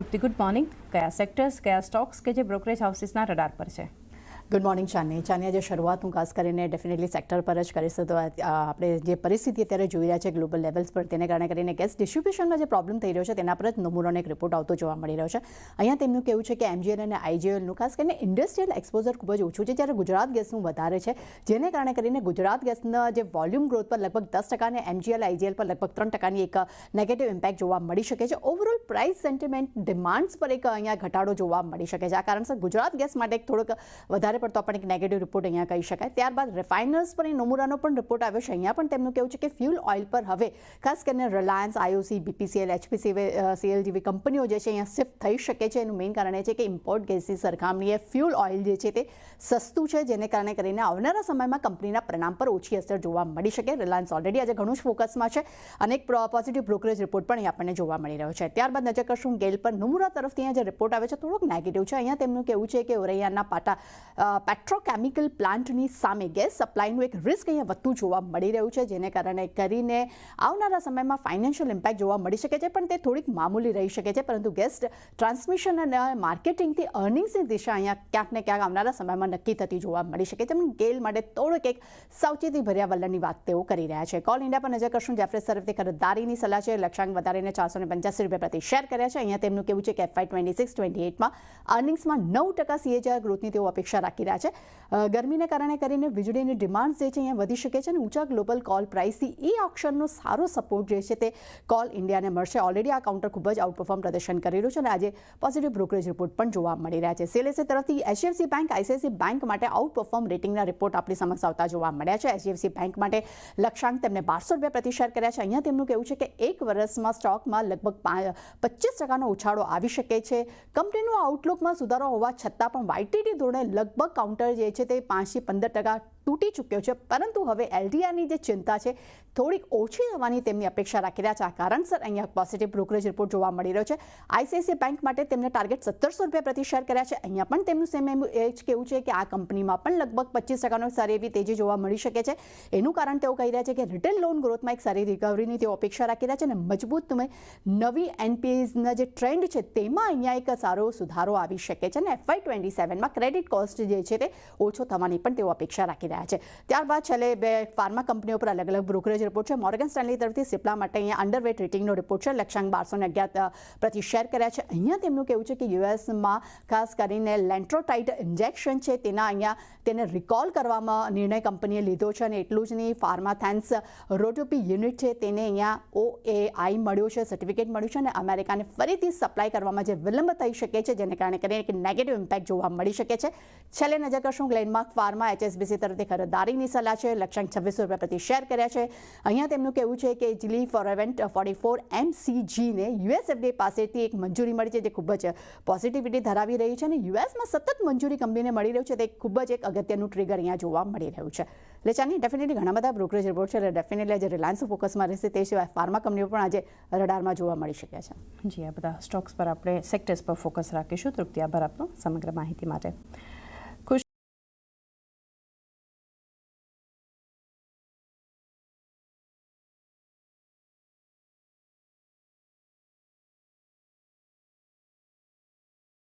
તૃપ્તિ, good morning. કયા sectors, કયા Stokes કે જે બ્રોકરેજ હાઉસીસના રડાર પર છે? ગુડ મોર્નિંગ ચાની. આજે શરૂઆત હું ખાસ કરીને ડેફિનેટલી સેક્ટર પર જ કરીશ. તો આપણે જે પરિસ્થિતિ અત્યારે જોઈ રહ્યા છે ગ્લોબલ લેવલ્સ પર, તેને કારણે કરીને ગેસ ડિસ્ટ્રીબ્યુશનમાં જે પ્રોબ્લેમ થઈ રહ્યો છે તેના પર જ નમૂનાનો એક રિપોર્ટ આવતો જોવા મળી રહ્યો છે. અહીંયા તેમનું કહેવું છે કે એમજીએલ અને આઈજીએલનું ખાસ કરીને ઇન્ડસ્ટ્રીયલ એક્સપોઝર ખૂબ જ ઓછું છે, જ્યારે ગુજરાત ગેસનું વધારે છે, જેને કારણે કરીને ગુજરાત ગેસના જે વોલ્યુમ ગ્રોથ પર લગભગ 10% અને એમજીએલ આઈજીએલ પર લગભગ 3% એક નેગેટિવ ઇમ્પેક્ટ જોવા મળી શકે છે. ઓવરઓલ પ્રાઇસ સેન્ટિમેન્ટ ડિમાન્ડ્સ પર એક અહીંયા ઘટાડો જોવા મળી શકે છે. આ કારણસર ગુજરાત ગેસ માટે એક થોડોક વધારે પડતો પણ એક નેગેટિવ રિપોર્ટ અહીંયા કહી શકાય. ત્યારબાદ રિફાઇનર્સ પર નમૂનાનો પણ રિપોર્ટ આવ્યો છે. અહીંયા પણ તેમનું કહેવું છે કે ફ્યુલ ઓઇલ પર હવે ખાસ કરીને રિલાયન્સ, આઈઓસી, બીપીસીએલ, એચપીસીએલ જેવી કંપનીઓ જે છે અહીંયા શિફ્ટ થઈ શકે છે. એનું મેઇન કારણ એ છે કે ઇમ્પોર્ટ ગેસની સરખામણીએ ફ્યુલ ઓઇલ જે છે તે સસ્તું છે, જેને કારણે કરીને આવનારા સમયમાં કંપનીના પરિણામ પર ઓછી અસર જોવા મળી શકે. રિલાયન્સ ઓલરેડી આજે ઘણું જ ફોકસમાં છે અને એક પોઝિટિવ બ્રોકરેજ રિપોર્ટ પણ આપણને જોવા મળી રહ્યો છે. ત્યારબાદ નજર કરશું ગેલ પર. નમૂના તરફથી અહીંયા જે રિપોર્ટ આવે છે થોડોક નેગેટિવ છે. અહીંયા તેમનું કહેવું છે કે ઓરૈયાના પેટ્રોકેમિકલ પ્લાન્ટની સામે ગેસ સપ્લાયનું એક રિસ્ક અહીંયા વધતું જોવા મળી રહ્યું છે, જેને કારણે કરીને આવનારા સમયમાં ફાઇનાન્શિયલ ઇમ્પેક્ટ જોવા મળી શકે છે, પણ તે થોડીક મામૂલી રહી શકે છે. પરંતુ ગેસ ટ્રાન્સમિશન અને માર્કેટિંગથી અર્નિંગ્સની દિશા અહીંયા ક્યાંક ને ક્યાંક આવનારા સમયમાં નક્કી થતી જોવા મળી શકે છે. પણ ગેલ માટે થોડુંક એક સાવચેતી ભર્યા વલણની વાત તેઓ કરી રહ્યા છે. કોલ ઇન્ડિયા પર નજર કરશું. જેફ્રેસ તરફથી ખરીદારીની સલાહ છે. લક્ષ્યાંક વધારીને 485 રૂપિયા પ્રતિ શેર કર્યા છે. અહીંયા તેમનું કહેવું છે કે FY 26-28માં અર્નિંગ્સમાં 9% CAGR ગ્રોથની તેઓ અપેક્ષા રાખી રહ્યા છે. ગરમીને કારણે કરીને વીજળીની ડિમાન્ડ જે છે અહીંયા વધી શકે છે અને ઊંચા ગ્લોબલ કોલ પ્રાઇસથી ઈ ઓક્શનનો સારો સપોર્ટ જે છે તે કોલ ઇન્ડિયાને મળશે. ઓલરેડી આ કાઉન્ટર ખૂબ જ આઉટપરફોર્મ પ્રદર્શન કરી રહ્યું છે અને આજે પોઝિટિવ બ્રોકરેજ રિપોર્ટ પણ જોવા મળી રહ્યા છે. CLSA તરફથી HDFC બેંક, ICICI બેંક માટે આઉટપરફોર્મ રેટિંગના રિપોર્ટ આપણી સમક્ષ આવતા જોવા મળ્યા છે. HDFC બેંક માટે લક્ષ્યાંક તેમને 1200 રૂપિયા પ્રતિ શેર કર્યા છે. અહીંયા તેમનું કહેવું છે કે એક વર્ષમાં સ્ટોકમાં લગભગ 25% ઉછાળો આવી શકે છે. કંપનીનું આઉટલુકમાં સુધારો હોવા છતાં પણ YTD ધોરણે લગભગ કાઉન્ટર જે છે તે 5 થી 15% તૂટી ચૂક્યો છે, પરંતુ હવે LDRની જે ચિંતા છે થોડીક ઓછી થવાની તેમની અપેક્ષા રાખી રહ્યા છે. આ કારણસર અહીંયા પોઝિટિવ બ્રોકરેજ રિપોર્ટ જોવા મળી રહ્યો છે. ICICI બેંક માટે તેમને ટાર્ગેટ 1700 રૂપિયા પ્રતિ શેર કર્યા છે. અહીંયા પણ તેમનું સેમ એ જ કહેવું છે કે આ કંપનીમાં પણ લગભગ 25% સારી એવી તેજી જોવા મળી શકે છે. એનું કારણ તેઓ કહી રહ્યા છે કે રિટેલ લોન ગ્રોથમાં એક સારી રિકવરીની તેઓ અપેક્ષા રાખી રહ્યા છે અને મજબૂત નવી NPAsના જે ટ્રેન્ડ છે તેમાં અહીંયા એક સારો સુધારો આવી શકે છે અને FY 27માં ક્રેડિટ કોસ્ટ જે છે તે ઓછો થવાની પણ તેઓ અપેક્ષા રાખી રહ્યા છે. ત્યારબાદ છેલ્લે બે ફાર્મા કંપનીઓ પર અલગ અલગ બ્રોકરેજ રિપોર્ટ છે. મોર્ગન સ્ટેનલી તરફથી સિપ્લા માટે અહીંયા અંડરવેટ રેટિંગનો રિપોર્ટ છે. લક્ષ્યાંક 1211 પ્રતિ શેર કર્યા છે. અહીંયા તેમનું કહેવું છે કે યુએસમાં ખાસ કરીને લેન્ટ્રોટાઇટ ઇન્જેક્શન છે તેને રિકોલ કરવામાં નિર્ણય કંપનીએ લીધો છે અને એટલું જ નહીં, ફાર્માથેન્સ રોટોપી યુનિટ છે તેને અહીંયા OAI મળ્યો છે, સર્ટિફિકેટ મળ્યું છે અને અમેરિકાને ફરીથી સપ્લાય કરવામાં જે વિલંબ થઈ શકે છે, જેને કારણે કરીને એક નેગેટિવ ઇમ્પેક્ટ જોવા મળી શકે છે. છેલ્લે નજર કરશું ગ્લેનમાર્ક ફાર્મા, HSBC તરફથી ખરીદારીની સલાહ છે. લક્ષ્યાંક 2600 રૂપિયા પ્રતિ શેર કર્યા છે. અહીંયા તેમનું કહેવું છે કે જીલી ફોરેવેન્ટ 44 MCGને USFDA પાસેથી એક મંજૂરી મળી છે, જે ખૂબ જ પોઝિટિવિટી ધરાવી રહી છે અને યુએસમાં સતત મંજૂરી કંપનીને મળી રહ્યું છે. તે ખૂબ જ એક અગત્યનું ટ્રિગર અહીંયા જોવા મળી રહ્યું છે. એટલે ચાની ડેફિનેટલી ઘણા બધા બ્રોકરેજ રિપોર્ટ છે. એટલે ડેફિનેટલી આજે રિલાયન્સ ફોકસમાં રહેશે. તે સિવાય ફાર્મા કંપનીઓ પણ આજે રડારમાં જોવા મળી શકે છે. જી, આ બધા સ્ટોક્સ પર આપણે સેક્ટર્સ પર ફોકસ રાખીશું. તૃપ્તિ, આભાર આપનો સમગ્ર માહિતી માટે.